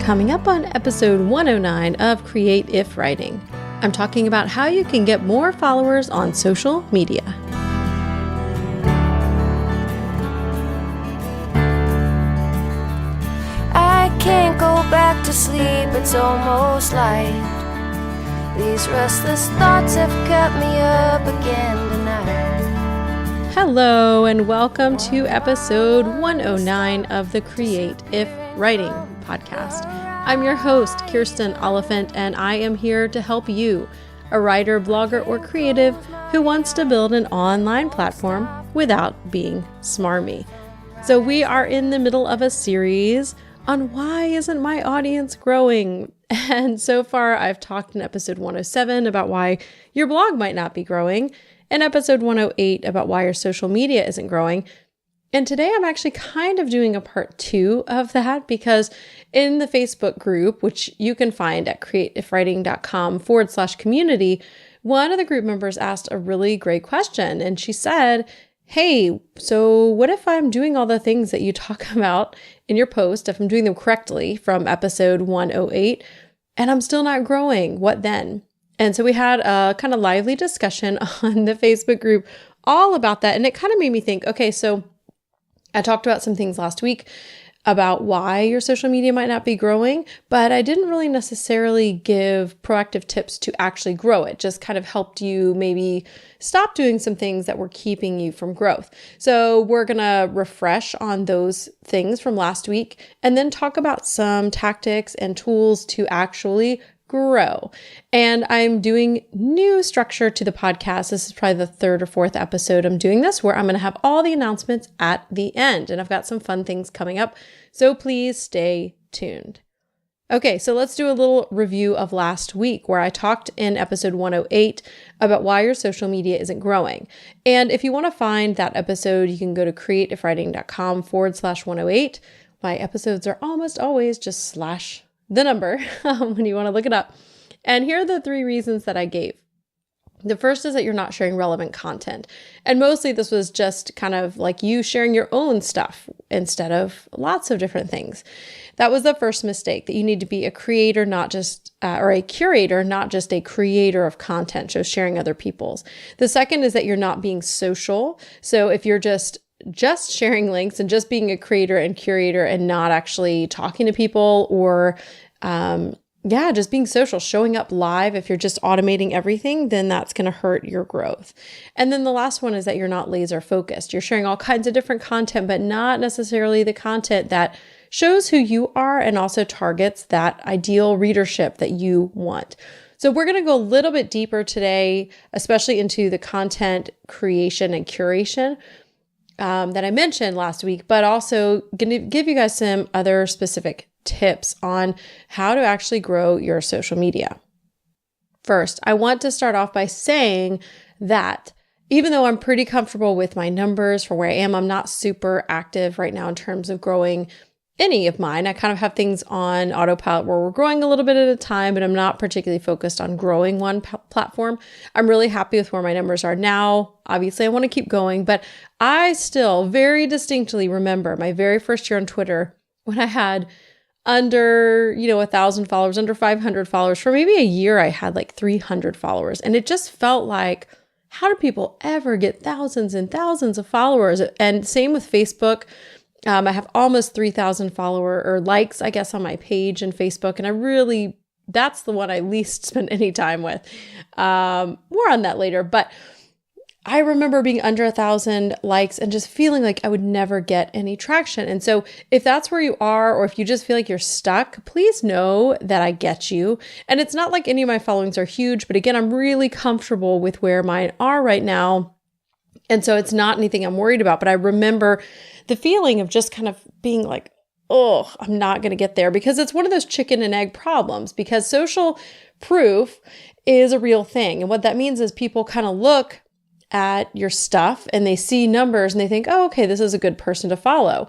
Coming up on episode 109 of Create If Writing, I'm talking about how you can get more followers on social media. I can't go back to sleep, it's almost light. These restless thoughts have kept me up again tonight. Hello and welcome to episode 109 of the Create If Writing podcast. I'm your host, Kirsten Oliphant, and I am here to help you, a writer, blogger, or creative who wants to build an online platform without being smarmy. So we are in the middle of a series on why isn't my audience growing? And so far I've talked in episode 107 about why your blog might not be growing, and episode 108 about why your social media isn't growing. And today I'm actually kind of doing a part 2 of that, because in the Facebook group, which you can find at createifwriting.com/community, one of the group members asked a really great question. And she said, hey, so what if I'm doing all the things that you talk about in your post, if I'm doing them correctly from episode 108, and I'm still not growing, what then? And so we had a kind of lively discussion on the Facebook group all about that. And it kind of made me think, okay, so I talked about some things last week about why your social media might not be growing, but I didn't really necessarily give proactive tips to actually grow it, just kind of helped you maybe stop doing some things that were keeping you from growth. So we're going to refresh on those things from last week and then talk about some tactics and tools to actually grow. And I'm doing new structure to the podcast. This is probably the 3rd or 4th episode I'm doing this, where I'm going to have all the announcements at the end. And I've got some fun things coming up. So please stay tuned. Okay, so let's do a little review of last week, where I talked in episode 108 about why your social media isn't growing. And if you want to find that episode, you can go to createifwriting.com/108. My episodes are almost always just slash the number when you want to look it up. And here are the 3 reasons that I gave. The first is that you're not sharing relevant content. And mostly this was just kind of like you sharing your own stuff instead of lots of different things. That was the first mistake, that you need to be a creator, not just, or a curator, not just a creator of content, so sharing other people's. The second is that you're not being social. So if you're just sharing links and just being a creator and curator and not actually talking to people, or just being social, showing up live, if you're just automating everything, then that's going to hurt your growth. And then the last one is that you're not laser focused. You're sharing all kinds of different content, but not necessarily the content that shows who you are and also targets that ideal readership that you want. So we're going to go a little bit deeper today, especially into the content creation and curation that I mentioned last week, but also going to give you guys some other specific tips on how to actually grow your social media. First, I want to start off by saying that even though I'm pretty comfortable with my numbers for where I am, I'm not super active right now in terms of growing any of mine. I kind of have things on autopilot where we're growing a little bit at a time, but I'm not particularly focused on growing one platform. I'm really happy with where my numbers are now. Obviously, I want to keep going, but I still very distinctly remember my very first year on Twitter when I had under, 1,000 followers, under 500 followers. For maybe a year, I had like 300 followers. And it just felt like, how do people ever get thousands and thousands of followers? And same with Facebook. I have almost 3,000 follower or likes, I guess, on my page in Facebook. And that's the one I least spend any time with. More on that later. But I remember being under 1,000 likes and just feeling like I would never get any traction. And so if that's where you are, or if you just feel like you're stuck, please know that I get you. And it's not like any of my followings are huge, but again, I'm really comfortable with where mine are right now. And so it's not anything I'm worried about, but I remember the feeling of just kind of being like, oh, I'm not going to get there, because it's one of those chicken and egg problems, because social proof is a real thing. And what that means is people kind of look at your stuff and they see numbers and they think, oh, okay, this is a good person to follow.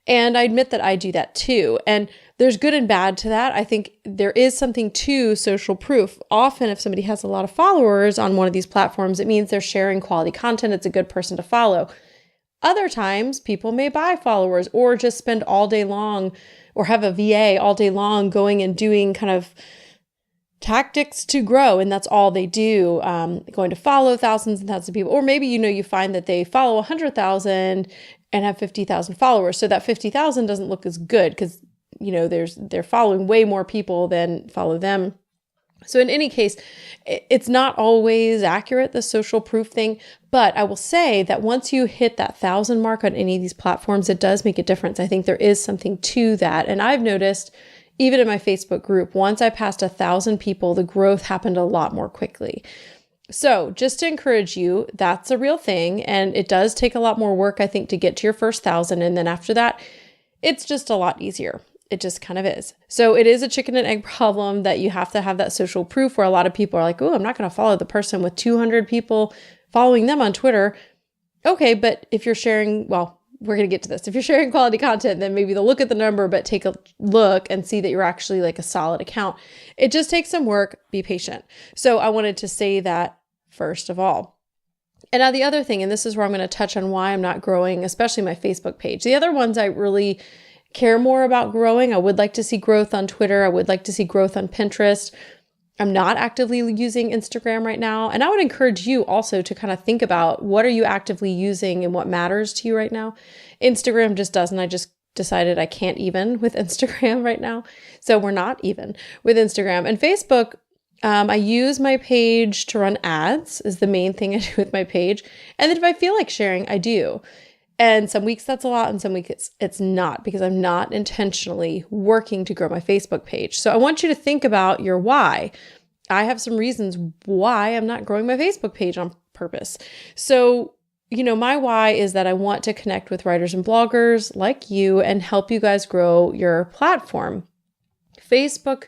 And I admit that I do that too. And there's good and bad to that. I think there is something to social proof. Often if somebody has a lot of followers on one of these platforms, it means they're sharing quality content. It's a good person to follow. Other times people may buy followers or just spend all day long or have a VA all day long going and doing kind of tactics to grow, and that's all they do, going to follow thousands and thousands of people. Or maybe, you find that they follow 100,000 and have 50,000 followers. So that 50,000 doesn't look as good because, they're following way more people than follow them. So in any case, it's not always accurate, the social proof thing, but I will say that once you hit that 1,000 mark on any of these platforms, it does make a difference. I think there is something to that. And I've noticed even in my Facebook group, once I passed 1,000 people, the growth happened a lot more quickly. So just to encourage you, that's a real thing. And it does take a lot more work, I think, to get to your first 1,000. And then after that, it's just a lot easier. It just kind of is. So it is a chicken and egg problem that you have to have that social proof, where a lot of people are like, oh, I'm not going to follow the person with 200 people following them on Twitter. Okay, but if you're sharing, well, we're going to get to this. If you're sharing quality content, then maybe they'll look at the number, but take a look and see that you're actually like a solid account. It just takes some work. Be patient. So I wanted to say that first of all. And now the other thing, and this is where I'm going to touch on why I'm not growing, especially my Facebook page. The other ones I really care more about growing. I would like to see growth on Twitter. I would like to see growth on Pinterest. I'm not actively using Instagram right now. And I would encourage you also to kind of think about, what are you actively using and what matters to you right now? Instagram just doesn't. I just decided I can't even with Instagram right now. So we're not even with Instagram. And Facebook, I use my page to run ads is the main thing I do with my page. And then if I feel like sharing, I do. And some weeks that's a lot, and some weeks it's not, because I'm not intentionally working to grow my Facebook page. So I want you to think about your why. I have some reasons why I'm not growing my Facebook page on purpose. So, my why is that I want to connect with writers and bloggers like you and help you guys grow your platform. Facebook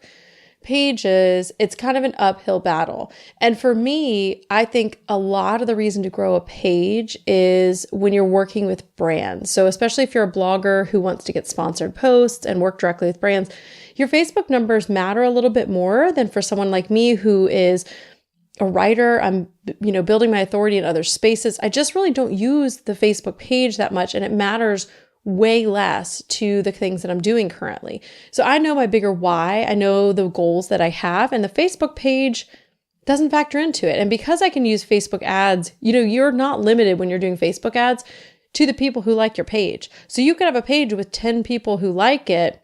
pages, it's kind of an uphill battle. And for me, I think a lot of the reason to grow a page is when you're working with brands. So especially if you're a blogger who wants to get sponsored posts and work directly with brands, your Facebook numbers matter a little bit more than for someone like me who is a writer. I'm, building my authority in other spaces. I just really don't use the Facebook page that much, and it matters way less to the things that I'm doing currently. So I know my bigger why, I know the goals that I have, and the Facebook page doesn't factor into it. And because I can use Facebook ads, you're not limited when you're doing Facebook ads to the people who like your page. So you could have a page with 10 people who like it,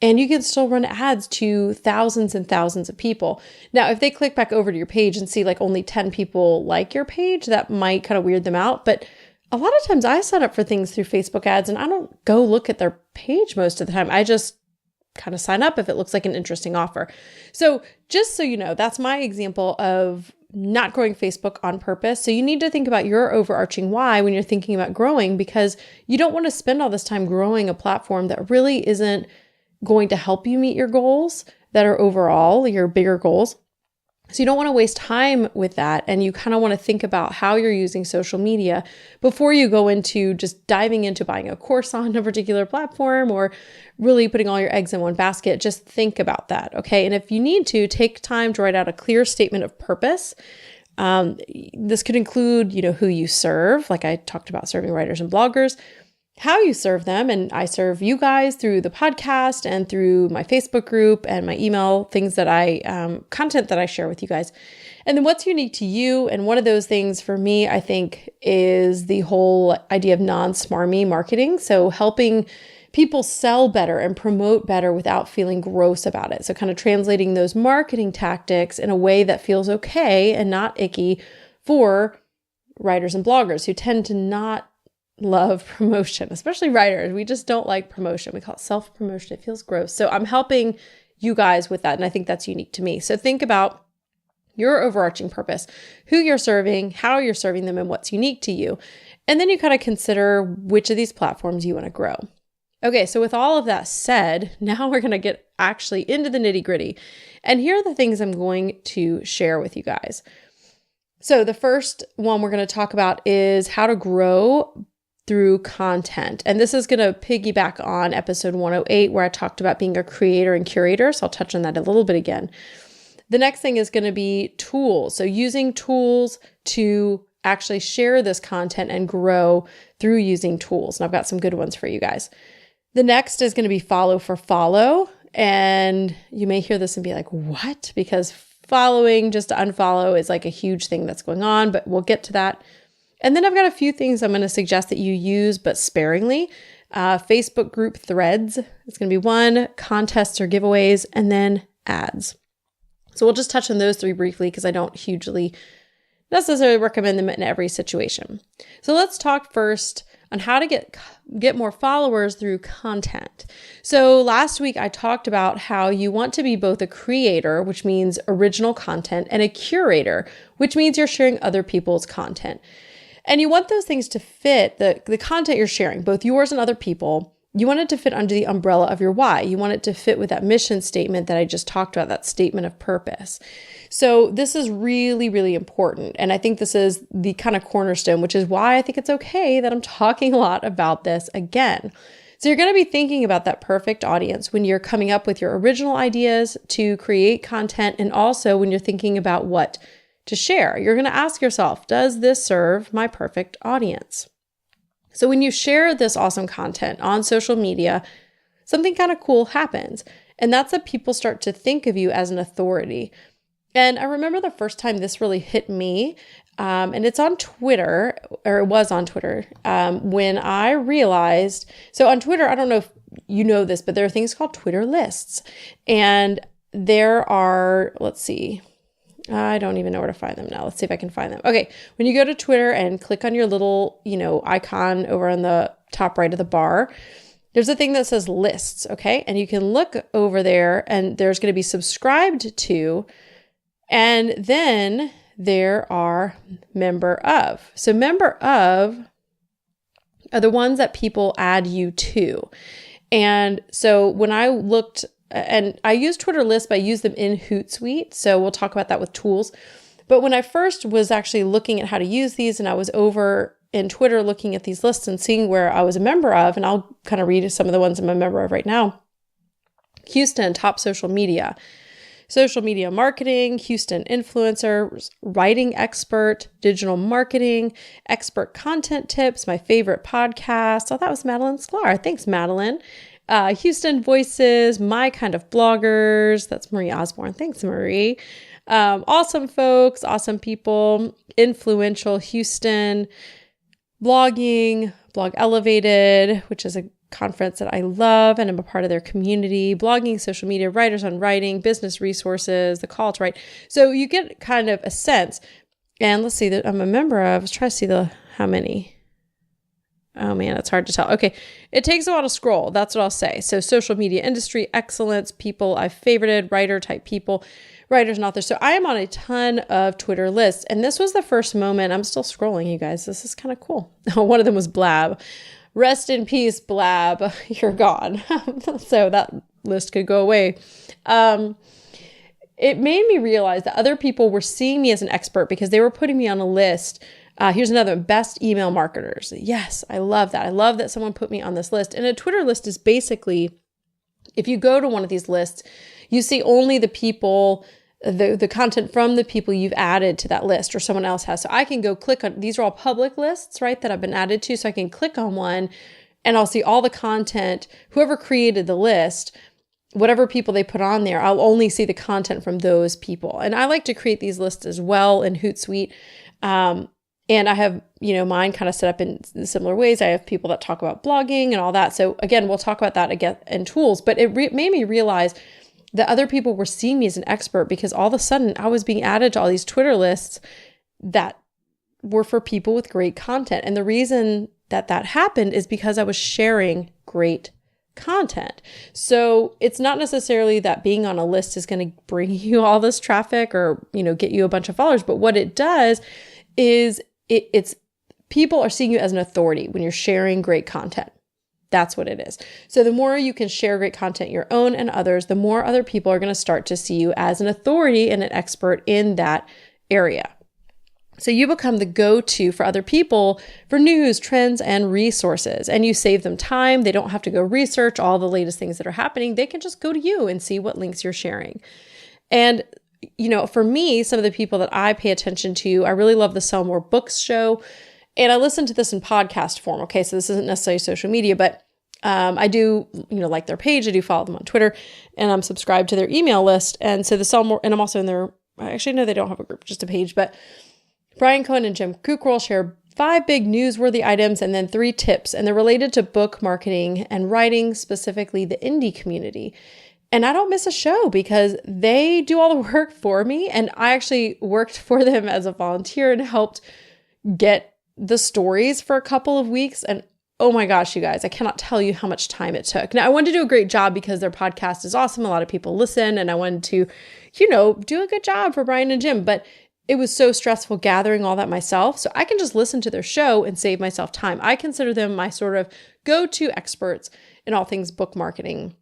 and you can still run ads to thousands and thousands of people. Now, if they click back over to your page and see like only 10 people like your page, that might kind of weird them out. But a lot of times I sign up for things through Facebook ads and I don't go look at their page most of the time. I just kind of sign up if it looks like an interesting offer. So just so you know, that's my example of not growing Facebook on purpose. So you need to think about your overarching why when you're thinking about growing, because you don't want to spend all this time growing a platform that really isn't going to help you meet your goals that are overall your bigger goals. So you don't want to waste time with that. And you kind of want to think about how you're using social media before you go into just diving into buying a course on a particular platform or really putting all your eggs in one basket. Just think about that. Okay. And if you need to, take time to write out a clear statement of purpose. This could include, who you serve. Like I talked about serving writers and bloggers, how you serve them. And I serve you guys through the podcast and through my Facebook group and my email, things that content that I share with you guys. And then what's unique to you. And one of those things for me, I think, is the whole idea of non-smarmy marketing. So helping people sell better and promote better without feeling gross about it. So kind of translating those marketing tactics in a way that feels okay and not icky for writers and bloggers who tend to not love promotion, especially writers. We just don't like promotion. We call it self-promotion. It feels gross. So I'm helping you guys with that. And I think that's unique to me. So think about your overarching purpose, who you're serving, how you're serving them, and what's unique to you. And then you kind of consider which of these platforms you want to grow. Okay, so with all of that said, now we're going to get actually into the nitty-gritty. And here are the things I'm going to share with you guys. So the first one we're going to talk about is how to grow through content. And this is going to piggyback on episode 108, where I talked about being a creator and curator. So I'll touch on that a little bit again. The next thing is going to be tools. So using tools to actually share this content and grow through using tools. And I've got some good ones for you guys. The next is going to be follow for follow. And you may hear this and be like, what? Because following just to unfollow is like a huge thing that's going on, but we'll get to that. And then I've got a few things I'm going to suggest that you use, but sparingly. Facebook group threads is going to be one, contests or giveaways, and then ads. So we'll just touch on those three briefly because I don't hugely necessarily recommend them in every situation. So let's talk first on how to get more followers through content. So last week I talked about how you want to be both a creator, which means original content, and a curator, which means you're sharing other people's content. And you want those things to fit the content you're sharing, both yours and other people. You want it to fit under the umbrella of your why. You want it to fit with that mission statement that I just talked about, that statement of purpose. So this is really, really important. And I think this is the kind of cornerstone, which is why I think it's okay that I'm talking a lot about this again. So you're going to be thinking about that perfect audience when you're coming up with your original ideas to create content, and also when you're thinking about what to share. You're going to ask yourself, does this serve my perfect audience? So when you share this awesome content on social media, something kind of cool happens. And that's that people start to think of you as an authority. And I remember the first time this really hit me, and it's on Twitter, or it was on Twitter, when I realized, so on Twitter, I don't know if you know this, but there are things called Twitter lists. And there are, let's see, I don't even know where to find them now. Let's see if I can find them. Okay. When you go to Twitter and click on your little, icon over on the top right of the bar, there's a thing that says lists. Okay. And you can look over there and there's going to be subscribed to, and then there are member of. So member of are the ones that people add you to. And so when I looked, and I use Twitter lists, but I use them in Hootsuite. So we'll talk about that with tools. But when I first was actually looking at how to use these, and I was over in Twitter looking at these lists and seeing where I was a member of, and I'll kind of read some of the ones I'm a member of right now. Houston, top social media marketing, Houston influencer, writing expert, digital marketing, expert content tips, my favorite podcast. Oh, that was Madeline Sklar. Thanks, Madeline. Houston Voices, my kind of bloggers. That's Marie Osborne. Thanks, Marie. Awesome folks, awesome people, influential Houston, blogging, Blog Elevated, which is a conference that I love and I'm a part of their community, blogging, social media, writers on writing, business resources, the call to write. So you get kind of a sense. And let's see that I'm a member of, I was trying to see how many. Oh man, it's hard to tell. Okay. It takes a while to scroll. That's what I'll say. So social media industry excellence, people I've favorited, writer type people, writers and authors. So I am on a ton of Twitter lists. And this was the first moment. I'm still scrolling, you guys. This is kind of cool. One of them was Blab. Rest in peace, Blab. You're gone. So that list could go away. It made me realize that other people were seeing me as an expert because they were putting me on a list. Here's another, best email marketers. Yes, I love that. I love that someone put me on this list. And a Twitter list is basically, if you go to one of these lists, you see only the people, the content from the people you've added to that list or someone else has. So I can go click on, these are all public lists, right, that I've been added to. So I can click on one and I'll see all the content, whoever created the list, whatever people they put on there, I'll only see the content from those people. And I like to create these lists as well in Hootsuite. And I have, mine kind of set up in similar ways. I have people that talk about blogging and all that. So again, we'll talk about that again in tools, but it made me realize that other people were seeing me as an expert because all of a sudden I was being added to all these Twitter lists that were for people with great content. And the reason that happened is because I was sharing great content. So it's not necessarily that being on a list is going to bring you all this traffic or, get you a bunch of followers. But what it does is it's people are seeing you as an authority when you're sharing great content. That's what it is. So the more you can share great content, your own and others, the more other people are going to start to see you as an authority and an expert in that area. So you become the go-to for other people for news, trends, and resources. And you save them time. They don't have to go research all the latest things that are happening. They can just go to you and see what links you're sharing. And for me, some of the people that I pay attention to, I really love the Sell More Books show. And I listen to this in podcast form. Okay, so this isn't necessarily social media, but I do, like their page. I do follow them on Twitter, and I'm subscribed to their email list. And so the Sell More, and I'm also in their, actually, no, they don't have a group, just a page, but Brian Cohen and Jim Kukroll share 5 big newsworthy items and then 3 tips, and they're related to book marketing and writing, specifically the indie community. And I don't miss a show because they do all the work for me. And I actually worked for them as a volunteer and helped get the stories for a couple of weeks. And oh my gosh, you guys, I cannot tell you how much time it took. Now, I wanted to do a great job because their podcast is awesome. A lot of people listen, and I wanted to, do a good job for Brian and Jim. But it was so stressful gathering all that myself. So I can just listen to their show and save myself time. I consider them my sort of go-to experts in all things book marketing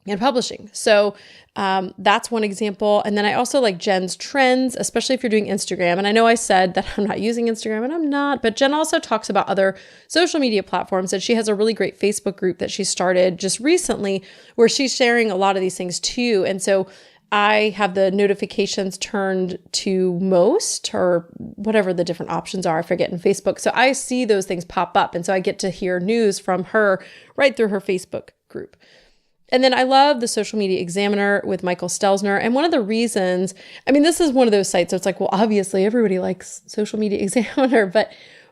and publishing. So that's one example. And then I also like Jen's trends, especially if you're doing Instagram. And I know I said that I'm not using Instagram, and I'm not, but Jen also talks about other social media platforms. And she has a really great Facebook group that she started just recently where she's sharing a lot of these things too. And so I have the notifications turned to most, or whatever the different options are, I forget, in Facebook. So I see those things pop up. And so I get to hear news from her right through her Facebook group. And then I love the Social Media Examiner with Michael Stelzner. And one of the reasons, this is one of those sites, so it's like, well, obviously everybody likes Social Media Examiner, but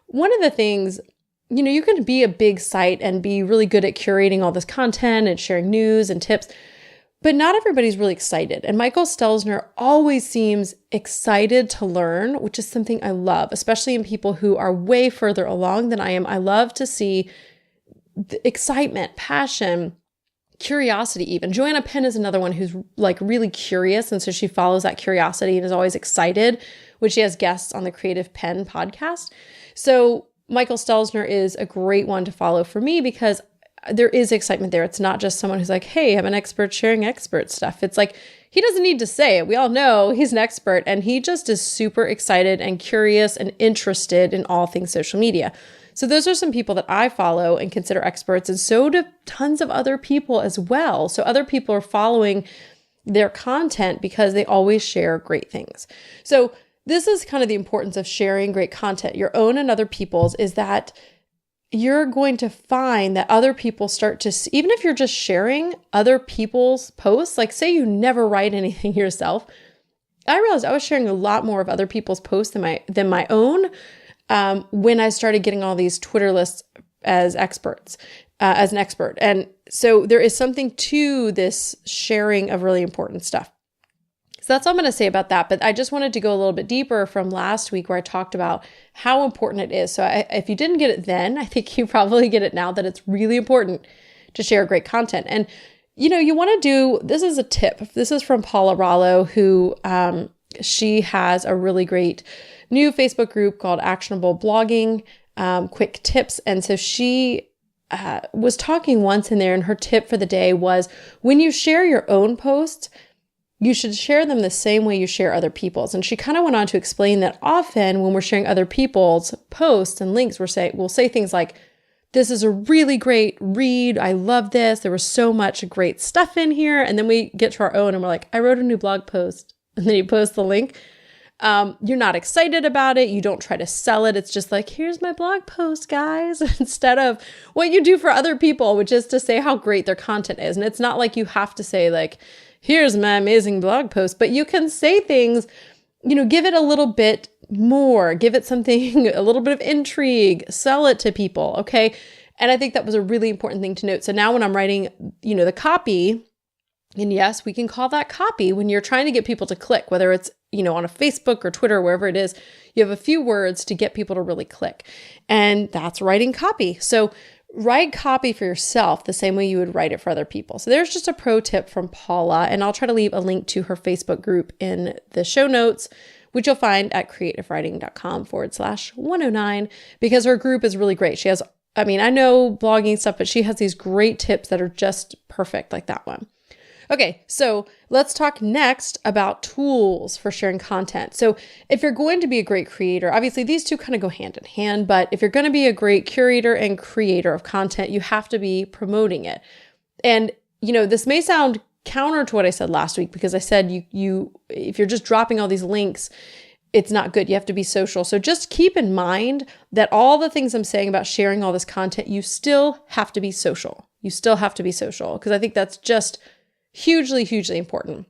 one of the things, you can be a big site and be really good at curating all this content and sharing news and tips, but not everybody's really excited. And Michael Stelzner always seems excited to learn, which is something I love, especially in people who are way further along than I am. I love to see the excitement, passion, curiosity even. Joanna Penn is another one who's like really curious. And so she follows that curiosity and is always excited when she has guests on the Creative Penn podcast. So Michael Stelzner is a great one to follow for me because there is excitement there. It's not just someone who's like, hey, I'm an expert sharing expert stuff. It's like, he doesn't need to say it. We all know he's an expert, and he just is super excited and curious and interested in all things social media. So those are some people that I follow and consider experts, and so do tons of other people as well. So other people are following their content because they always share great things. So this is kind of the importance of sharing great content, your own and other people's, is that you're going to find that other people start to, even if you're just sharing other people's posts, like say you never write anything yourself, I realized I was sharing a lot more of other people's posts than my own when I started getting all these Twitter lists as experts, as an expert. And so there is something to this sharing of really important stuff. So that's all I'm going to say about that. But I just wanted to go a little bit deeper from last week where I talked about how important it is. So if you didn't get it then, I think you probably get it now, that it's really important to share great content. And, you want to do, this is a tip. This is from Paula Rollo, who she has a really great new Facebook group called Actionable Blogging, Quick Tips. And so she was talking once in there, and her tip for the day was, when you share your own posts, you should share them the same way you share other people's. And she kind of went on to explain that often when we're sharing other people's posts and links, we'll say things like, this is a really great read. I love this. There was so much great stuff in here. And then we get to our own and we're like, I wrote a new blog post. And then you post the link. You're not excited about it. You don't try to sell it. It's just like, here's my blog post, guys, instead of what you do for other people, which is to say how great their content is. And it's not like you have to say like, here's my amazing blog post, but you can say things, give it a little bit more, give it something, a little bit of intrigue, sell it to people. Okay. And I think that was a really important thing to note. So now when I'm writing, the copy, and yes, we can call that copy when you're trying to get people to click, whether it's, on a Facebook or Twitter, wherever it is, you have a few words to get people to really click. And that's writing copy. So write copy for yourself the same way you would write it for other people. So there's just a pro tip from Paula, and I'll try to leave a link to her Facebook group in the show notes, which you'll find at creativewriting.com/109, because her group is really great. She has, I know blogging stuff, but she has these great tips that are just perfect, like that one. Okay, so let's talk next about tools for sharing content. So if you're going to be a great creator, obviously these two kind of go hand in hand, but if you're going to be a great curator and creator of content, you have to be promoting it. And, this may sound counter to what I said last week, because I said you if you're just dropping all these links, it's not good. You have to be social. So just keep in mind that all the things I'm saying about sharing all this content, you still have to be social. You still have to be social, because I think that's just hugely, hugely important.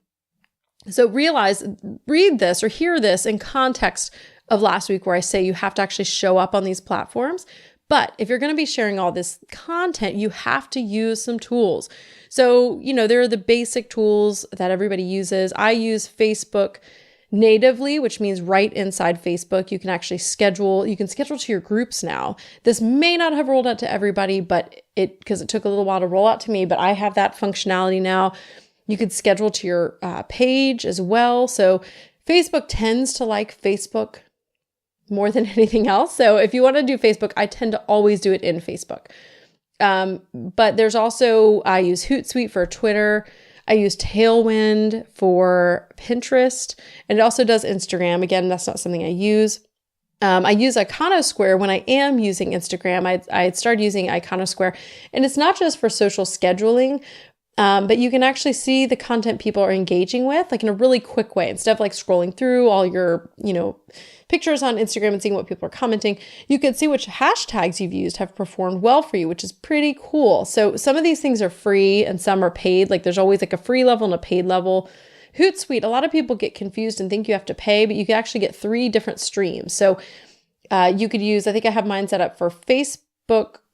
So read this or hear this in context of last week where I say you have to actually show up on these platforms. But if you're going to be sharing all this content, you have to use some tools. So, there are the basic tools that everybody uses. I use Facebook natively, which means right inside Facebook, you can schedule to your groups now. This may not have rolled out to everybody, but because it took a little while to roll out to me, but I have that functionality now. You could schedule to your page as well. So Facebook tends to like Facebook more than anything else. So if you want to do Facebook, I tend to always do it in Facebook. But there's also, I use Hootsuite for Twitter. I use Tailwind for Pinterest, and it also does Instagram. Again, that's not something I use. I use Iconosquare when I am using Instagram. I started using Iconosquare, and it's not just for social scheduling, but you can actually see the content people are engaging with, like in a really quick way. Instead of like scrolling through all your, pictures on Instagram and seeing what people are commenting, you can see which hashtags you've used have performed well for you, which is pretty cool. So some of these things are free and some are paid. Like there's always like a free level and a paid level. Hootsuite, a lot of people get confused and think you have to pay, but you can actually get 3 different streams. So you could use, I think I have mine set up for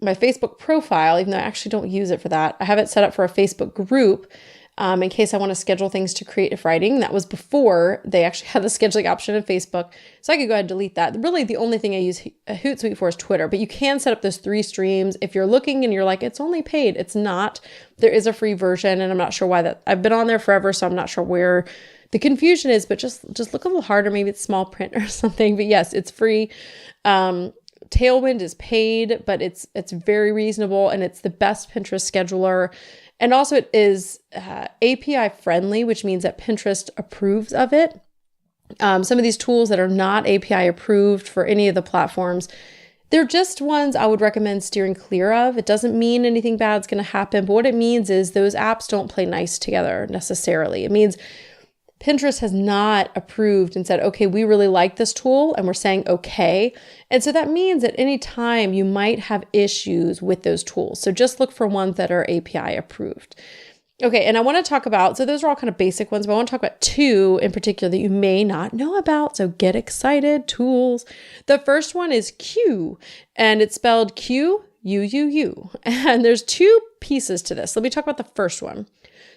my Facebook profile, even though I actually don't use it for that. I have it set up for a Facebook group in case I want to schedule things to creative writing. That was before they actually had the scheduling option in Facebook. So I could go ahead and delete that. Really, the only thing I use Hootsuite for is Twitter, but you can set up those 3 streams. If you're looking and you're like, it's only paid, it's not. There is a free version, and I'm not sure why that. I've been on there forever, so I'm not sure where the confusion is, but just look a little harder. Maybe it's small print or something, but yes, it's free. Tailwind is paid, but it's very reasonable, and it's the best Pinterest scheduler. And also it is API friendly, which means that Pinterest approves of it. Some of these tools that are not API approved for any of the platforms, they're just ones I would recommend steering clear of. It doesn't mean anything bad's going to happen, but what it means is those apps don't play nice together necessarily. It means Pinterest has not approved and said, okay, we really like this tool, and we're saying okay. And so that means at any time you might have issues with those tools. So just look for ones that are API approved. Okay, and I want to talk about, so those are all kind of basic ones, but I want to talk about 2 in particular that you may not know about. So get excited, tools. The first one is Q, and it's spelled Q-U-U-U. And there's 2 pieces to this. Let me talk about the first one.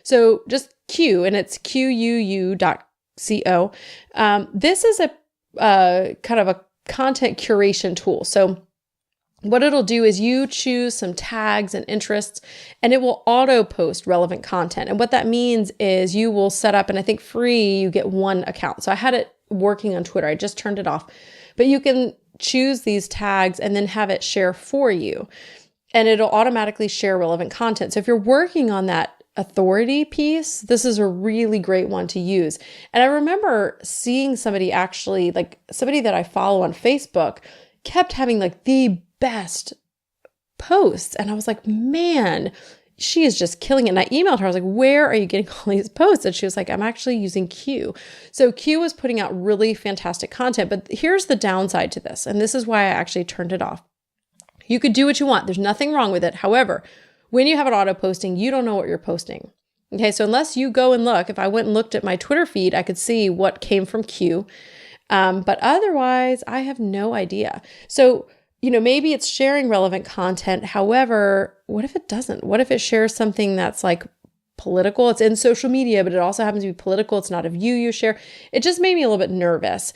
So just Q, and it's QUU.co. This is a kind of a content curation tool. So what it'll do is you choose some tags and interests, and it will auto post relevant content. And what that means is you will set up, and I think free, you get 1 account. So I had it working on Twitter. I just turned it off, but you can choose these tags and then have it share for you, and it'll automatically share relevant content. So if you're working on that authority piece, this is a really great one to use. And I remember seeing somebody that I follow on Facebook kept having like the best posts. And I was like, man, she is just killing it. And I emailed her. I was like, where are you getting all these posts? And she was like, I'm actually using Q. So Q is putting out really fantastic content. But here's the downside to this. And this is why I actually turned it off. You could do what you want. There's nothing wrong with it. However, when you have it auto posting, you don't know what you're posting. Okay, so unless you go and look, if I went and looked at my Twitter feed, I could see what came from Q. But otherwise, I have no idea. So, maybe it's sharing relevant content. However, what if it doesn't? What if it shares something that's like political? It's in social media, but it also happens to be political. It's not a view you share. It just made me a little bit nervous.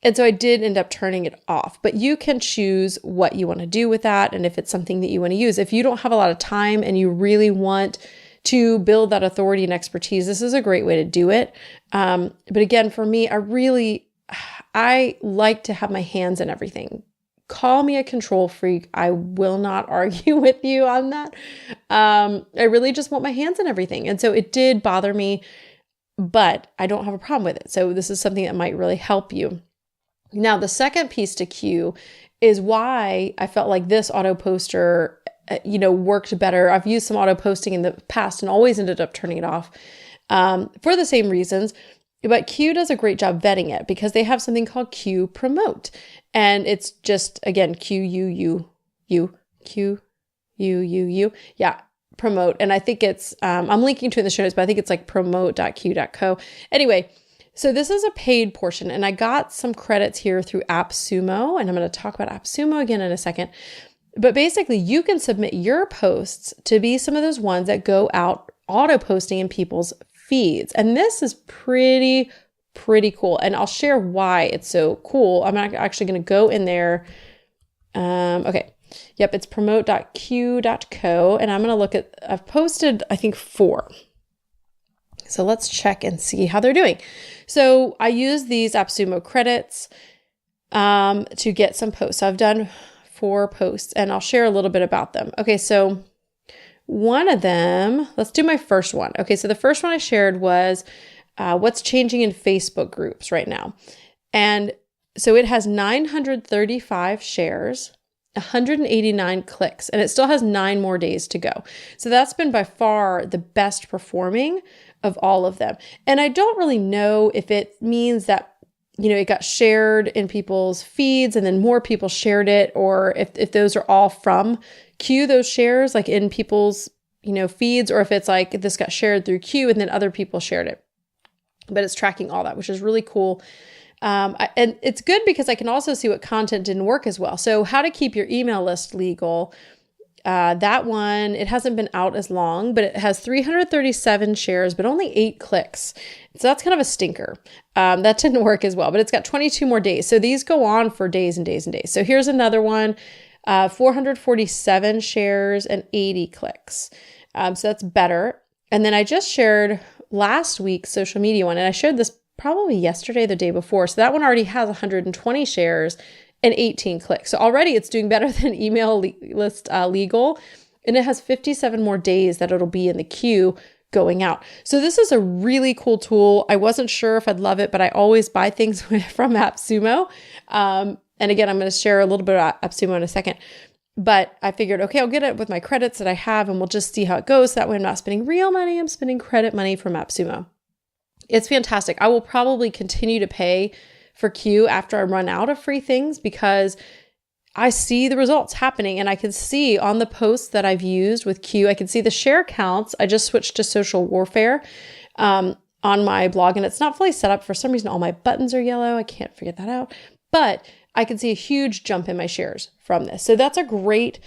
And so I did end up turning it off, but you can choose what you want to do with that. And if it's something that you want to use, if you don't have a lot of time and you really want to build that authority and expertise, this is a great way to do it. But again, for me, I like to have my hands in everything. Call me a control freak. I will not argue with you on that. I really just want my hands in everything. And so it did bother me, but I don't have a problem with it. So this is something that might really help you. Now, the second piece to Q is why I felt like this auto poster, worked better. I've used some auto posting in the past and always ended up turning it off for the same reasons. But Q does a great job vetting it because they have something called Q Promote. And it's just, again, Q-U-U-U. Yeah, promote. And I think it's, I'm linking to it in the show notes, but I think it's like promote.q.co. Anyway, so this is a paid portion, and I got some credits here through AppSumo, and I'm going to talk about AppSumo again in a second. But basically, you can submit your posts to be some of those ones that go out auto posting in people's feeds. And this is pretty cool. And I'll share why it's so cool. I'm actually going to go in there. Okay. Yep. It's promote.q.co. And I'm going to look at, I've posted, I think 4. So let's check and see how they're doing. So I use these AppSumo credits to get some posts. So I've done 4 posts, and I'll share a little bit about them. Okay, so one of them, let's do my first one. Okay, so the first one I shared was what's changing in Facebook groups right now. And so it has 935 shares, 189 clicks, and it still has 9 more days to go. So that's been by far the best performing of all of them. And I don't really know if it means that, you know, it got shared in people's feeds and then more people shared it, or if those are all from Q, those shares like in people's, you know, feeds, or if it's like this got shared through Q and then other people shared it. But it's tracking all that, which is really cool. And it's good because I can also see what content didn't work as well. So how to keep your email list legal. That one, it hasn't been out as long, but it has 337 shares, but only 8 clicks. So that's kind of a stinker. That didn't work as well, but it's got 22 more days. So these go on for days and days and days. So here's another one, 447 shares and 80 clicks. So that's better. And then I just shared last week's social media one, and I shared this probably yesterday, the day before. So that one already has 120 shares and 18 clicks. So already it's doing better than email list legal. And it has 57 more days that it'll be in the queue going out. So this is a really cool tool. I wasn't sure if I'd love it, but I always buy things from AppSumo. And again, I'm going to share a little bit about AppSumo in a second. But I figured, okay, I'll get it with my credits that I have, and we'll just see how it goes. That way I'm not spending real money. I'm spending credit money from AppSumo. It's fantastic. I will probably continue to pay for Q after I run out of free things, because I see the results happening, and I can see on the posts that I've used with Q, I can see the share counts. I just switched to social warfare on my blog, and it's not fully set up. For some reason, all my buttons are yellow. I can't figure that out, but I can see a huge jump in my shares from this. So that's a great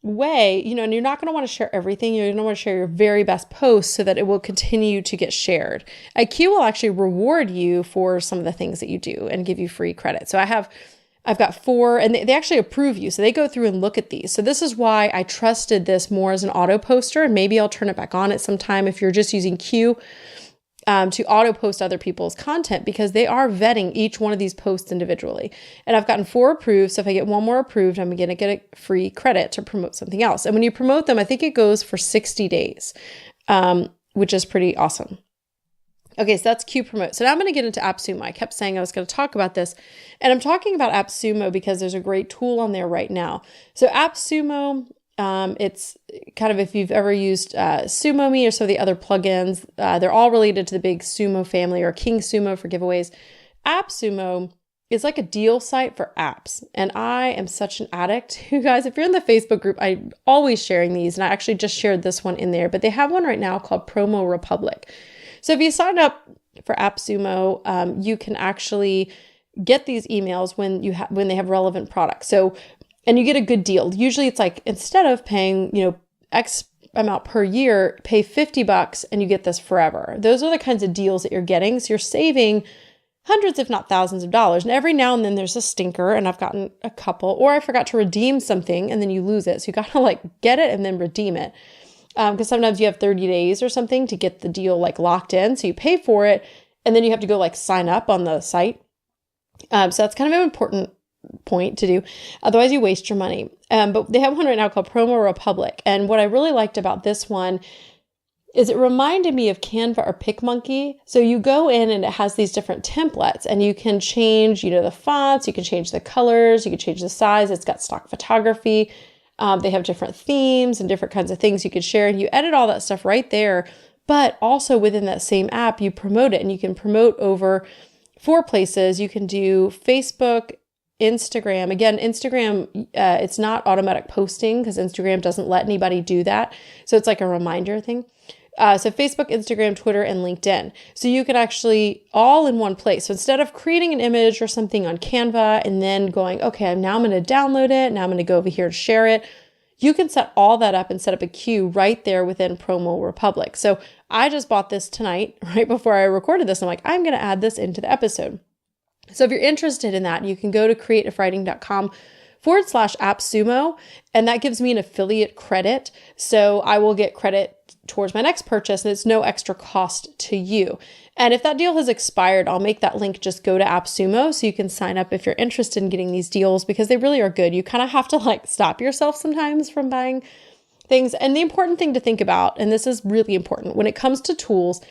way, you know, and you're not going to want to share everything. You're going to want to share your very best posts so that it will continue to get shared. Q will actually reward you for some of the things that you do and give you free credit. So I've got 4, and they actually approve you. So they go through and look at these. So this is why I trusted this more as an auto poster, and maybe I'll turn it back on at some time if you're just using Q to auto post other people's content, because they are vetting each one of these posts individually. And I've gotten 4 approved. So if I get 1 more approved, I'm going to get a free credit to promote something else. And when you promote them, I think it goes for 60 days, which is pretty awesome. Okay, so that's Q Promote. So now I'm going to get into AppSumo. I kept saying I was going to talk about this, and I'm talking about AppSumo because there's a great tool on there right now. So AppSumo, it's kind of, if you've ever used SumoMe or some of the other plugins, they're all related to the big Sumo family, or King Sumo for giveaways. AppSumo is like a deal site for apps, and I am such an addict. You guys, if you're in the Facebook group, I'm always sharing these, and I actually just shared this one in there, but they have one right now called Promo Republic. So if you sign up for AppSumo, you can actually get these emails when they have relevant products. So, and you get a good deal. Usually it's like, instead of paying, you know, X amount per year, pay $50 and you get this forever. Those are the kinds of deals that you're getting. So you're saving hundreds, if not thousands of dollars. And every now and then there's a stinker, and I've gotten a couple, or I forgot to redeem something and then you lose it. So you got to like get it and then redeem it. Because sometimes you have 30 days or something to get the deal like locked in. So you pay for it, and then you have to go like sign up on the site. So that's kind of an important point to do. Otherwise you waste your money. But they have one right now called Promo Republic. And what I really liked about this one is it reminded me of Canva or PicMonkey. So you go in and it has these different templates, and you can change, you know, the fonts, you can change the colors, you can change the size. It's got stock photography. They have different themes and different kinds of things you could share, and you edit all that stuff right there. But also within that same app, you promote it, and you can promote over 4 places. You can do Facebook, Instagram, again, Instagram, it's not automatic posting because Instagram doesn't let anybody do that. So it's like a reminder thing. So Facebook, Instagram, Twitter, and LinkedIn. So you can actually all in one place. So instead of creating an image or something on Canva and then going, okay, now I'm going to download it. Now I'm going to go over here and share it. You can set all that up and set up a queue right there within Promo Republic. So I just bought this tonight, right before I recorded this. I'm like, I'm going to add this into the episode. So if you're interested in that, you can go to creativewriting.com/appsumo, and that gives me an affiliate credit. So I will get credit towards my next purchase, and it's no extra cost to you. And if that deal has expired, I'll make that link just go to AppSumo so you can sign up if you're interested in getting these deals because they really are good. You kind of have to like stop yourself sometimes from buying things. And the important thing to think about, and this is really important, when it comes to tools,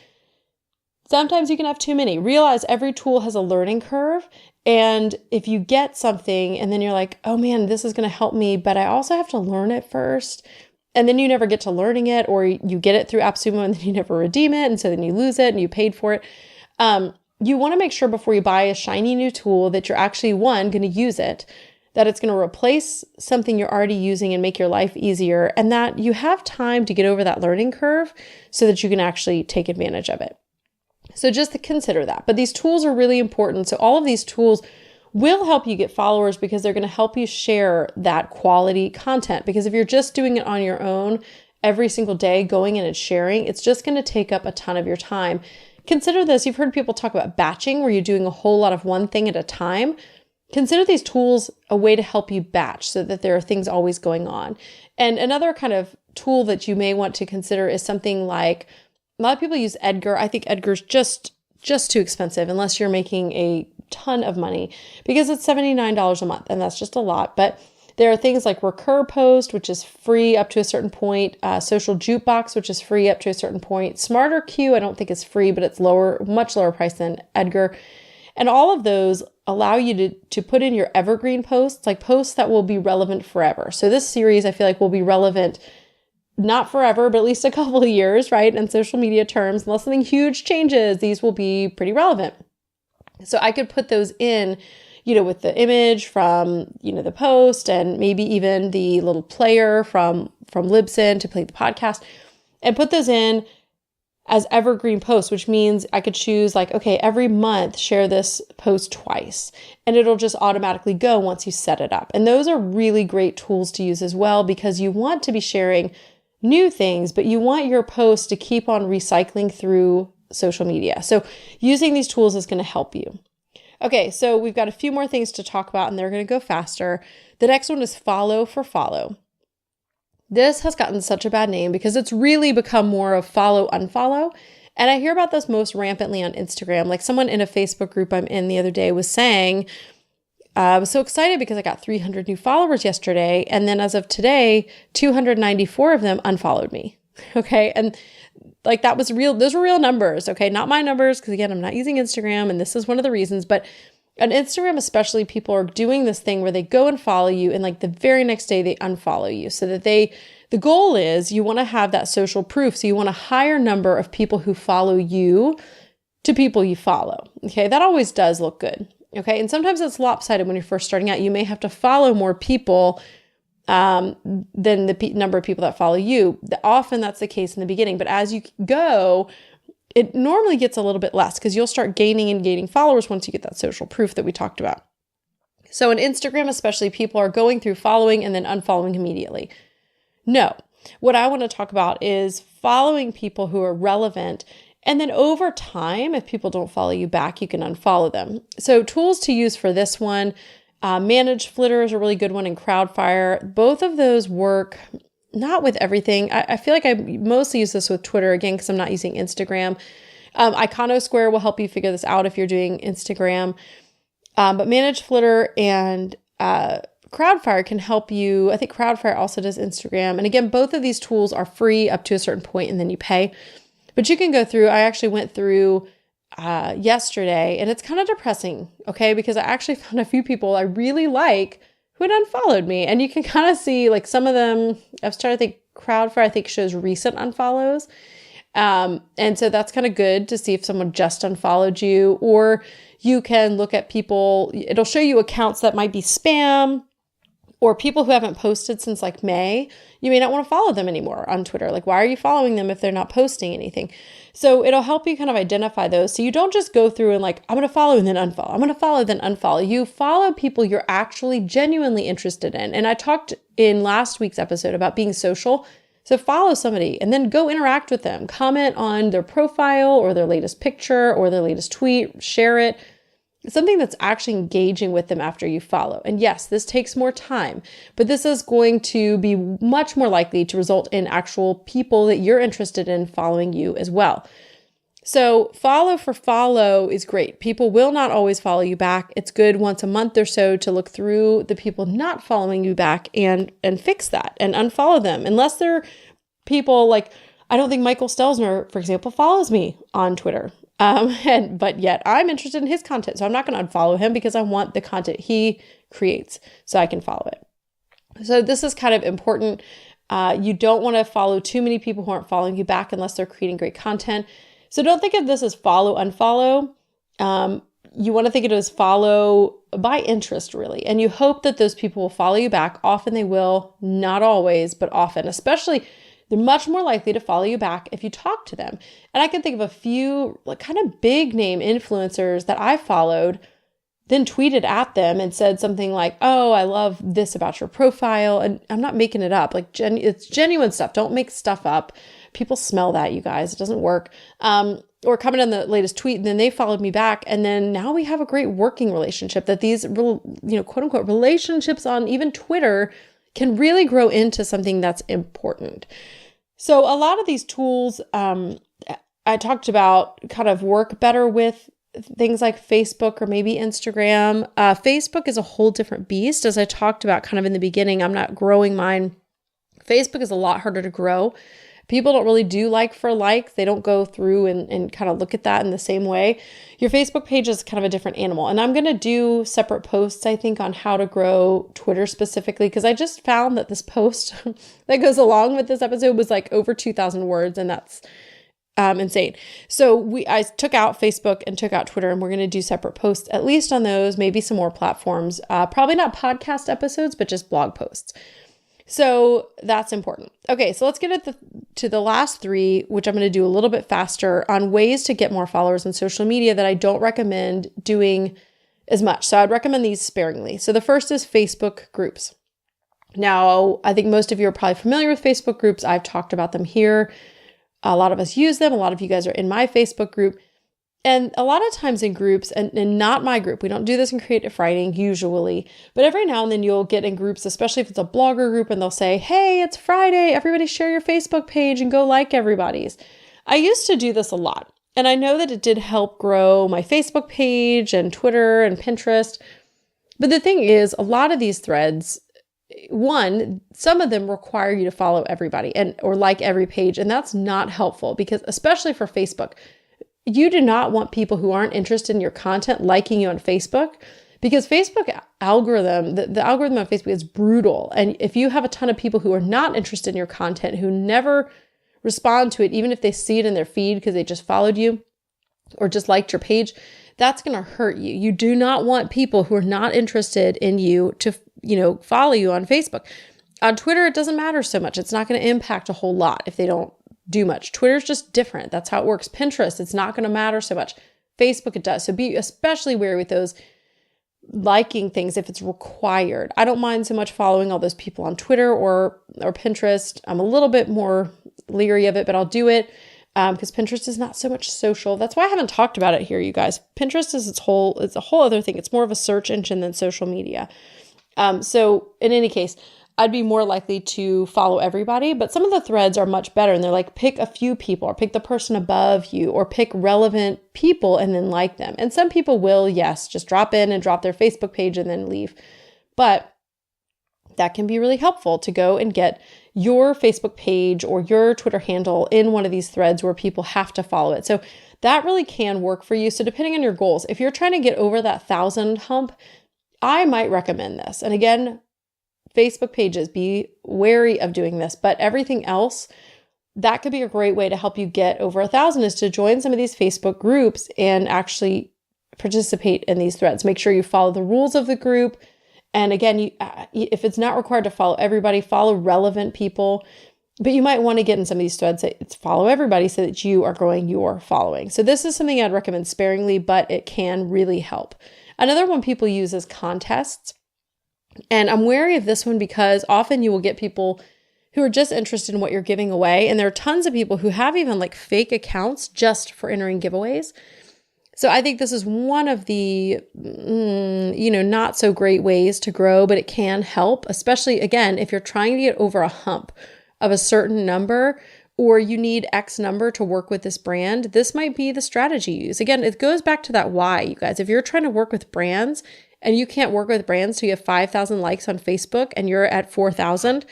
sometimes you can have too many. Realize every tool has a learning curve. And if you get something and then you're like, oh man, this is going to help me, but I also have to learn it first. And then you never get to learning it, or you get it through AppSumo and then you never redeem it. And so then you lose it and you paid for it. You want to make sure before you buy a shiny new tool that you're actually, one, going to use it, that it's going to replace something you're already using and make your life easier, and that you have time to get over that learning curve so that you can actually take advantage of it. So just to consider that. But these tools are really important. So all of these tools will help you get followers because they're going to help you share that quality content. Because if you're just doing it on your own every single day, going in and sharing, it's just going to take up a ton of your time. Consider this. You've heard people talk about batching, where you're doing a whole lot of one thing at a time. Consider these tools a way to help you batch so that there are things always going on. And another kind of tool that you may want to consider is something like, a lot of people use Edgar. I think Edgar's just too expensive unless you're making a ton of money because it's $79 a month, and that's just a lot. But there are things like Recur Post, which is free up to a certain point, Social Jukebox, which is free up to a certain point. Smarter Queue, I don't think is free, but it's much lower price than Edgar. And all of those allow you to put in your evergreen posts, like posts that will be relevant forever. So this series, I feel like, will be relevant not forever, but at least a couple of years, right? In social media terms, unless something huge changes, these will be pretty relevant. So I could put those in, with the image from, the post, and maybe even the little player from Libsyn to play the podcast, and put those in as evergreen posts, which means I could choose like, okay, every month, share this post twice, and it'll just automatically go once you set it up. And those are really great tools to use as well, because you want to be sharing new things, but you want your posts to keep on recycling through social media. So using these tools is going to help you. Okay, so we've got a few more things to talk about, and they're going to go faster. The next one is follow for follow. This has gotten such a bad name because it's really become more of follow, unfollow. And I hear about this most rampantly on Instagram. Like someone in a Facebook group I'm in the other day was saying, I was so excited because I got 300 new followers yesterday. And then as of today, 294 of them unfollowed me. Okay. And like that was real. Those were real numbers. Okay. Not my numbers. Because again, I'm not using Instagram. And this is one of the reasons. But on Instagram, especially, people are doing this thing where they go and follow you, and like the very next day they unfollow you, so that the goal is you want to have that social proof. So you want a higher number of people who follow you to people you follow. Okay. That always does look good. Okay. And sometimes it's lopsided when you're first starting out. You may have to follow more people than the number of people that follow you. Often that's the case in the beginning, but as you go, it normally gets a little bit less because you'll start gaining followers once you get that social proof that we talked about. So on Instagram, especially, people are going through following and then unfollowing immediately. No, what I want to talk about is following people who are relevant. And then over time, if people don't follow you back, you can unfollow them. So tools to use for this one, Manage Flitter is a really good one, and Crowdfire. Both of those work not with everything. I feel like I mostly use this with Twitter, again, because I'm not using Instagram. Iconosquare will help you figure this out if you're doing Instagram. But Manage Flitter and Crowdfire can help you. I think Crowdfire also does Instagram. And again, both of these tools are free up to a certain point, and then you pay. But you can go through. I actually went through yesterday, and it's kind of depressing, okay? Because I actually found a few people I really like who had unfollowed me. And you can kind of see like some of them, I was trying to think, Crowdfire I think shows recent unfollows. And so that's kind of good to see if someone just unfollowed you, or you can look at people, it'll show you accounts that might be spam or people who haven't posted since like May. You may not want to follow them anymore on Twitter. Like, why are you following them if they're not posting anything? So it'll help you kind of identify those. So you don't just go through and like, I'm going to follow and then unfollow. I'm going to follow, then unfollow. You follow people you're actually genuinely interested in. And I talked in last week's episode about being social. So follow somebody and then go interact with them. Comment on their profile or their latest picture or their latest tweet. Share it. Something that's actually engaging with them after you follow. And yes, this takes more time, but this is going to be much more likely to result in actual people that you're interested in following you as well. So follow for follow is great. People will not always follow you back. It's good once a month or so to look through the people not following you back and fix that and unfollow them. Unless they're people like, I don't think Michael Stelzner, for example, follows me on Twitter. But yet I'm interested in his content. So I'm not going to unfollow him because I want the content he creates so I can follow it. So this is kind of important. You don't want to follow too many people who aren't following you back unless they're creating great content. So don't think of this as follow, unfollow. You want to think of it as follow by interest, really. And you hope that those people will follow you back. Often they will, not always, but often, especially they're much more likely to follow you back if you talk to them. And I can think of a few like kind of big name influencers that I followed, then tweeted at them and said something like, oh, I love this about your profile. And I'm not making it up. Like it's genuine stuff. Don't make stuff up. People smell that, you guys. It doesn't work. Or comment on the latest tweet, and then they followed me back. And then now we have a great working relationship that these, quote unquote, relationships on even Twitter can really grow into something that's important. So a lot of these tools I talked about kind of work better with things like Facebook or maybe Instagram. Facebook is a whole different beast. As I talked about kind of in the beginning, I'm not growing mine. Facebook is a lot harder to grow. People don't really do like for likes. They don't go through and kind of look at that in the same way. Your Facebook page is kind of a different animal. And I'm going to do separate posts, I think, on how to grow Twitter specifically, because I just found that this post that goes along with this episode was like over 2,000 words, and that's insane. So I took out Facebook and took out Twitter, and we're going to do separate posts, at least on those, maybe some more platforms, probably not podcast episodes, but just blog posts. So that's important. Okay, so let's get to the last three, which I'm going to do a little bit faster, on ways to get more followers on social media that I don't recommend doing as much. So I'd recommend these sparingly. So the first is Facebook groups. Now, I think most of you are probably familiar with Facebook groups. I've talked about them here. A lot of us use them. A lot of you guys are in my Facebook group. And a lot of times in groups, and not my group, we don't do this in Creative Writing usually, but every now and then you'll get in groups, especially if it's a blogger group, and they'll say, hey, it's Friday, everybody share your Facebook page and go like everybody's. I used to do this a lot, and I know that it did help grow my Facebook page and Twitter and Pinterest. But the thing is, a lot of these threads, one, some of them require you to follow everybody or like every page, and that's not helpful because especially for Facebook, you do not want people who aren't interested in your content liking you on Facebook, because Facebook algorithm, the algorithm on Facebook is brutal. And if you have a ton of people who are not interested in your content, who never respond to it, even if they see it in their feed because they just followed you or just liked your page, that's going to hurt you. You do not want people who are not interested in you to, follow you on Facebook. On Twitter, it doesn't matter so much. It's not going to impact a whole lot if they don't do much. Twitter's just different. That's how it works. Pinterest, it's not going to matter so much. Facebook, it does. So be especially wary with those liking things if it's required. I don't mind so much following all those people on Twitter or Pinterest. I'm a little bit more leery of it, but I'll do it because Pinterest is not so much social. That's why I haven't talked about it here, you guys. Pinterest is it's a whole other thing. It's more of a search engine than social media. So in any case, I'd be more likely to follow everybody, but some of the threads are much better. And they're like, pick a few people or pick the person above you or pick relevant people and then like them. And some people will, yes, just drop in and drop their Facebook page and then leave. But that can be really helpful to go and get your Facebook page or your Twitter handle in one of these threads where people have to follow it. So that really can work for you. So depending on your goals, if you're trying to get over that 1,000 hump, I might recommend this. And again, Facebook pages, be wary of doing this, but everything else, that could be a great way to help you get over 1,000 is to join some of these Facebook groups and actually participate in these threads. Make sure you follow the rules of the group. And again, if it's not required to follow everybody, follow relevant people. But you might want to get in some of these threads that it's follow everybody so that you are growing your following. So this is something I'd recommend sparingly, but it can really help. Another one people use is contests. And I'm wary of this one because often you will get people who are just interested in what you're giving away. And there are tons of people who have even like fake accounts just for entering giveaways. So I think this is one of the, not so great ways to grow, but it can help, especially again, if you're trying to get over a hump of a certain number, or you need X number to work with this brand, this might be the strategy you use. Again, it goes back to that why, you guys. If you're trying to work with brands and you can't work with brands, so you have 5,000 likes on Facebook and you're at 4,000,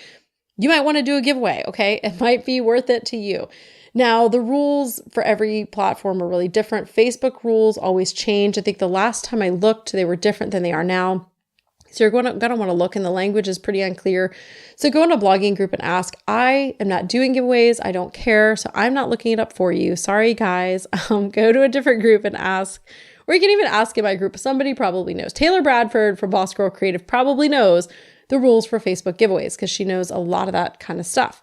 you might want to do a giveaway, okay? It might be worth it to you. Now, the rules for every platform are really different. Facebook rules always change. I think the last time I looked, they were different than they are now. So you're going to want to look, and the language is pretty unclear. So go in a blogging group and ask. I am not doing giveaways. I don't care. So I'm not looking it up for you. Sorry, guys. Go to a different group and ask. Or you can even ask in my group. Somebody probably knows. Taylor Bradford from Boss Girl Creative probably knows the rules for Facebook giveaways because she knows a lot of that kind of stuff.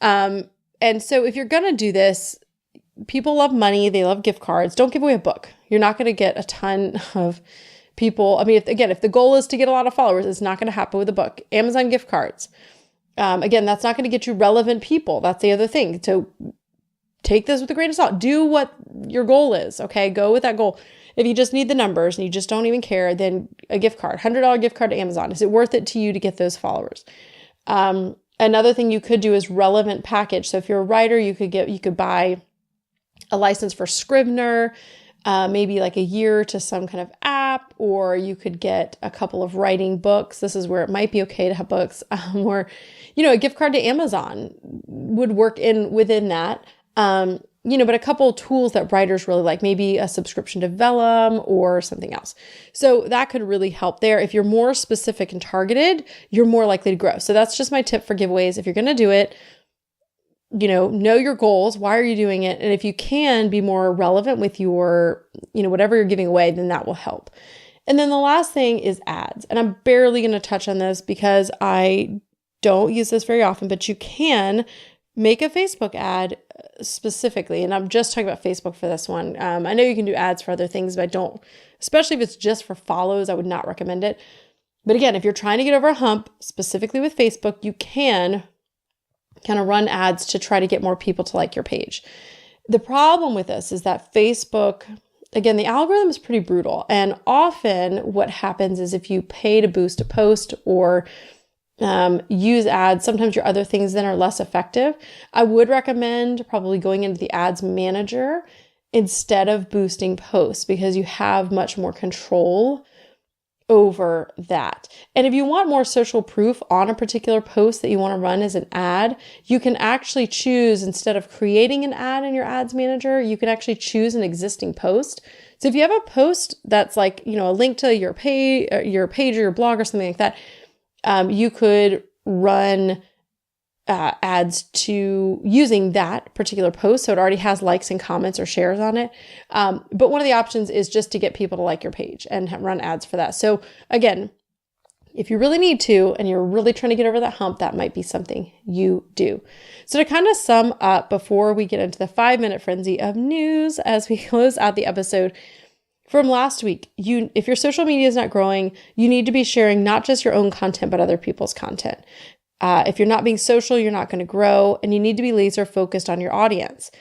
And so if you're going to do this, people love money. They love gift cards. Don't give away a book. You're not going to get a ton of people. I mean, if the goal is to get a lot of followers, it's not going to happen with a book. Amazon gift cards. Again, that's not going to get you relevant people. That's the other thing. So take this with a grain of salt. Do what your goal is. Okay. Go with that goal. If you just need the numbers and you just don't even care, then a gift card, $100 gift card to Amazon. Is it worth it to you to get those followers? Another thing you could do is relevant package. So if you're a writer, you could buy a license for Scrivener, maybe like a year to some kind of app, or you could get a couple of writing books. This is where it might be okay to have books, or, a gift card to Amazon would work within that. But a couple of tools that writers really like, maybe a subscription to Vellum or something else. So that could really help there. If you're more specific and targeted, you're more likely to grow. So that's just my tip for giveaways. If you're going to do it, know your goals. Why are you doing it? And if you can be more relevant with your, whatever you're giving away, then that will help. And then the last thing is ads. And I'm barely going to touch on this because I don't use this very often, but you can make a Facebook ad specifically. And I'm just talking about Facebook for this one. I know you can do ads for other things, but I don't, especially if it's just for follows, I would not recommend it. But again, if you're trying to get over a hump, specifically with Facebook, you can kind of run ads to try to get more people to like your page. The problem with this is that Facebook, again, the algorithm is pretty brutal. And often what happens is if you pay to boost a post or use ads, sometimes your other things then are less effective. I would recommend probably going into the ads manager instead of boosting posts because you have much more control over that. And if you want more social proof on a particular post that you want to run as an ad, you can actually choose, instead of creating an ad in your ads manager, you can actually choose an existing post. So if you have a post that's like, a link to your page or your blog or something like that, you could run ads to using that particular post. So it already has likes and comments or shares on it. But one of the options is just to get people to like your page and run ads for that. So again, if you really need to, and you're really trying to get over that hump, that might be something you do. So to kind of sum up before we get into the 5-minute frenzy of news as we close out the episode, from last week, if your social media is not growing, you need to be sharing not just your own content, but other people's content. If you're not being social, you're not going to grow, and you need to be laser focused on your audience.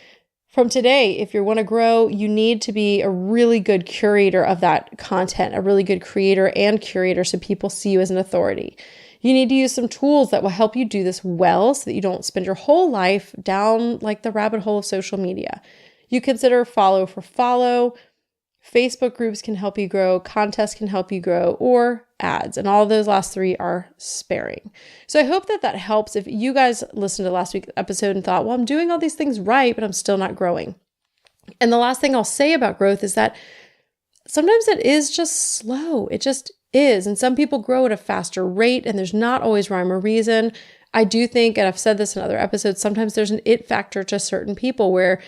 From today, if you want to grow, you need to be a really good curator of that content, a really good creator and curator so people see you as an authority. You need to use some tools that will help you do this well so that you don't spend your whole life down like the rabbit hole of social media. You consider follow for follow. Facebook groups can help you grow, contests can help you grow, or ads. And all of those last 3 are sparing. So I hope that helps. If you guys listened to last week's episode and thought, well, I'm doing all these things right, but I'm still not growing. And the last thing I'll say about growth is that sometimes it is just slow. It just is. And some people grow at a faster rate, and there's not always rhyme or reason. I do think, and I've said this in other episodes, sometimes there's an it factor to certain people where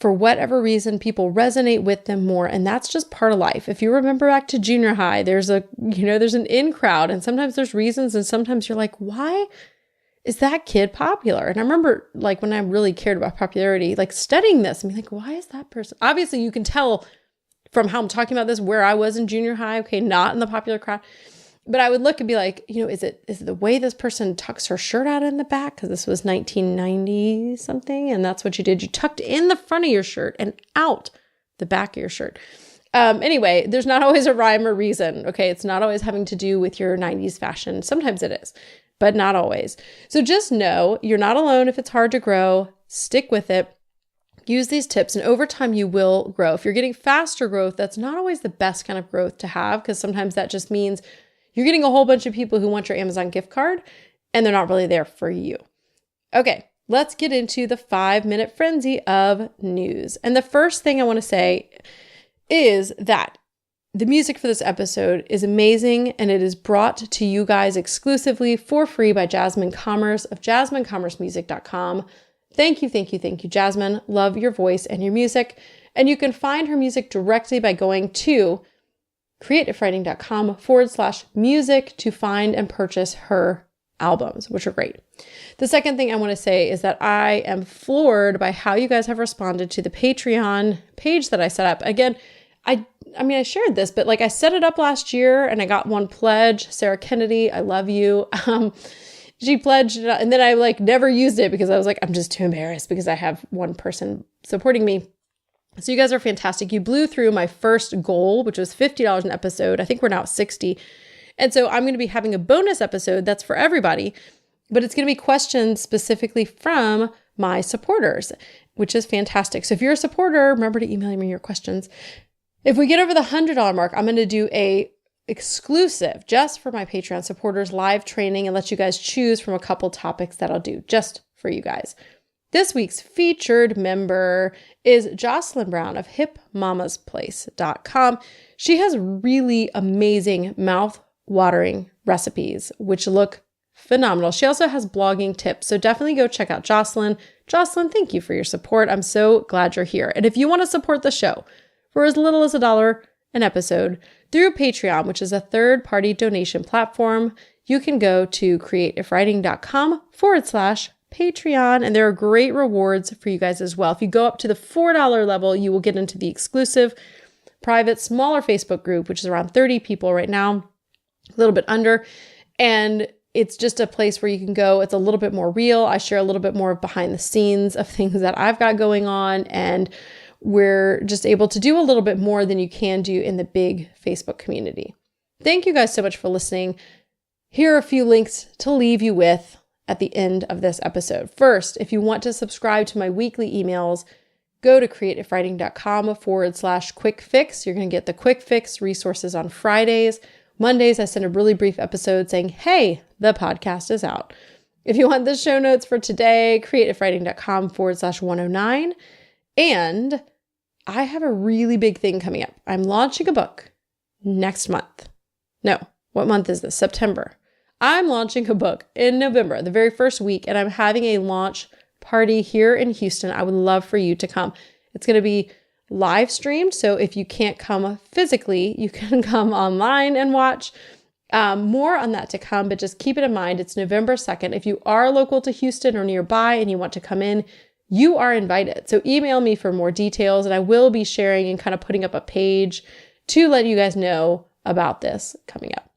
for whatever reason, people resonate with them more. And that's just part of life. If you remember back to junior high, there's an in crowd, and sometimes there's reasons, and sometimes you're like, why is that kid popular? And I remember like when I really cared about popularity, like studying this and being like, why is that person? Obviously you can tell from how I'm talking about this, where I was in junior high, okay, not in the popular crowd. But I would look and be like, is it the way this person tucks her shirt out in the back? Because this was 1990 something. And that's what you did. You tucked in the front of your shirt and out the back of your shirt. Anyway, there's not always a rhyme or reason. Okay. It's not always having to do with your 90s fashion. Sometimes it is, but not always. So just know you're not alone if it's hard to grow. Stick with it. Use these tips, and over time you will grow. If you're getting faster growth, that's not always the best kind of growth to have, because sometimes that just means you're getting a whole bunch of people who want your Amazon gift card and they're not really there for you. Okay, let's get into the 5-minute frenzy of news. And the first thing I want to say is that the music for this episode is amazing, and it is brought to you guys exclusively for free by Jasmine Commerce of JasmineCommerceMusic.com. Thank you, Jasmine. Love your voice and your music. And you can find her music directly by going to creativewriting.com/music to find and purchase her albums, which are great. The second thing I want to say is that I am floored by how you guys have responded to the Patreon page that I set up. Again, I shared this, but like I set it up last year and I got one pledge. Sarah Kennedy, I love you. She pledged, and then I like never used it because I was like, I'm just too embarrassed because I have one person supporting me. So you guys are fantastic. You blew through my first goal, which was $50 an episode. I think we're now at 60. And so I'm going to be having a bonus episode that's for everybody, but it's going to be questions specifically from my supporters, which is fantastic. So if you're a supporter, remember to email me your questions. If we get over the $100 mark, I'm going to do a exclusive just for my Patreon supporters live training and let you guys choose from a couple topics that I'll do just for you guys. This week's featured member is Jocelyn Brown of hipmamasplace.com. She has really amazing mouth-watering recipes, which look phenomenal. She also has blogging tips, so definitely go check out Jocelyn. Jocelyn, thank you for your support. I'm so glad you're here. And if you want to support the show for as little as $1 an episode through Patreon, which is a third-party donation platform, you can go to creativewriting.com/Patreon, and there are great rewards for you guys as well. If you go up to the $4 level, you will get into the exclusive, private, smaller Facebook group, which is around 30 people right now, a little bit under. And it's just a place where you can go. It's a little bit more real. I share a little bit more behind the scenes of things that I've got going on, and we're just able to do a little bit more than you can do in the big Facebook community. Thank you guys so much for listening. Here are a few links to leave you with at the end of this episode. First, if you want to subscribe to my weekly emails, go to creativewriting.com/quick fix. You're going to get the quick fix resources on Fridays. Mondays, I send a really brief episode saying, hey, the podcast is out. If you want the show notes for today, creativewriting.com/109. And I have a really big thing coming up. I'm launching a book next month. No, what month is this? September. I'm launching a book in November, the very first week, and I'm having a launch party here in Houston. I would love for you to come. It's going to be live streamed, so if you can't come physically, you can come online and watch. More on that to come, but just keep it in mind, it's November 2nd. If you are local to Houston or nearby and you want to come in, you are invited. So email me for more details, and I will be sharing and kind of putting up a page to let you guys know about this coming up.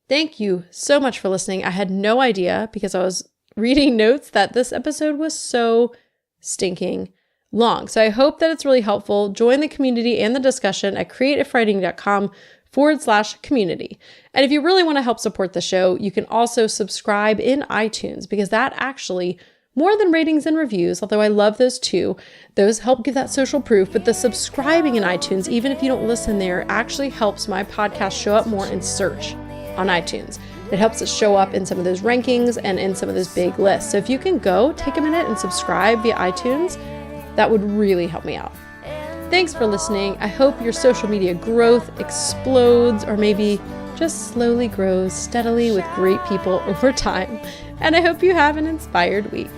Thank you so much for listening. I had no idea, because I was reading notes, that this episode was so stinking long. So I hope that it's really helpful. Join the community and the discussion at creativewriting.com/community. And if you really want to help support the show, you can also subscribe in iTunes, because that actually, more than ratings and reviews, although I love those too, those help give that social proof, but the subscribing in iTunes, even if you don't listen there, actually helps my podcast show up more in search on iTunes. It helps it show up in some of those rankings and in some of those big lists. So if you can go take a minute and subscribe via iTunes, that would really help me out. Thanks for listening. I hope your social media growth explodes, or maybe just slowly grows steadily with great people over time. And I hope you have an inspired week.